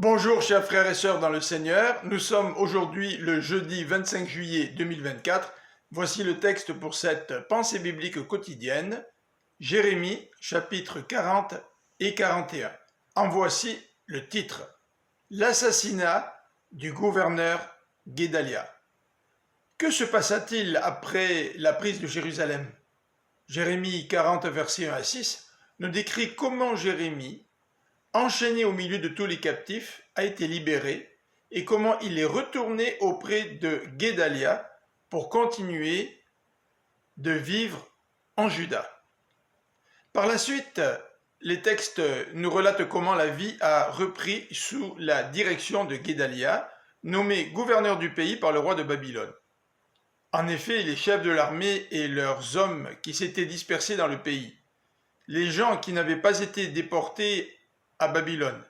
Bonjour chers frères et sœurs dans le Seigneur, nous sommes aujourd'hui le jeudi 25 juillet 2024. Voici le texte pour cette pensée biblique quotidienne, Jérémie chapitre 40 et 41. En voici le titre, l'assassinat du gouverneur Guédalia. Que se passa-t-il après la prise de Jérusalem? Jérémie 40 versets 1 à 6 nous décrit comment Jérémie, enchaîné au milieu de tous les captifs, a été libéré et comment il est retourné auprès de Guédalia pour continuer de vivre en Juda. Par la suite, les textes nous relatent comment la vie a repris sous la direction de Guédalia, nommé gouverneur du pays par le roi de Babylone. En effet, les chefs de l'armée et leurs hommes qui s'étaient dispersés dans le pays, les gens qui n'avaient pas été déportés à Babylone,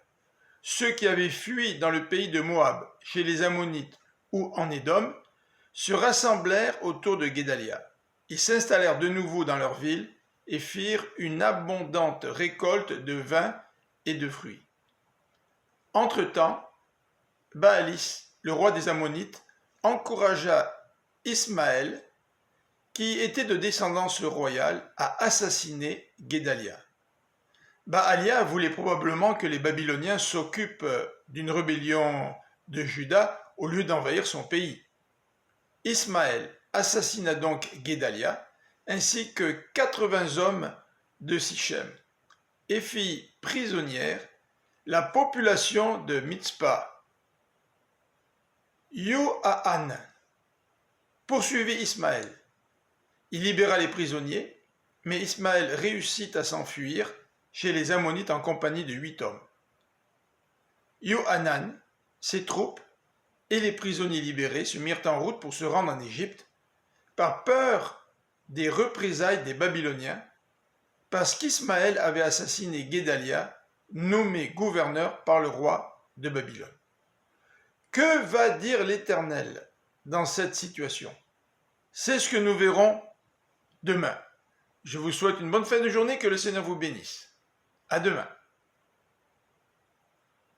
ceux qui avaient fui dans le pays de Moab, chez les Ammonites ou en Édom, se rassemblèrent autour de Guédalia. Ils s'installèrent de nouveau dans leur ville et firent une abondante récolte de vin et de fruits. Entre-temps, Baalis, le roi des Ammonites, encouragea Ismaël, qui était de descendance royale, à assassiner Guédalia. Baalia voulait probablement que les Babyloniens s'occupent d'une rébellion de Juda au lieu d'envahir son pays. Ismaël assassina donc Guédalia ainsi que 80 hommes de Sichem et fit prisonnière la population de Mitzpah. Yohanan poursuivit Ismaël. Il libéra les prisonniers, mais Ismaël réussit à s'enfuir chez les Ammonites en compagnie de 8 hommes. Yohanan, ses troupes et les prisonniers libérés se mirent en route pour se rendre en Égypte, par peur des représailles des Babyloniens, parce qu'Ismaël avait assassiné Guédalia, nommé gouverneur par le roi de Babylone. Que va dire l'Éternel dans cette situation? C'est ce que nous verrons demain. Je vous souhaite une bonne fin de journée, que le Seigneur vous bénisse. À demain.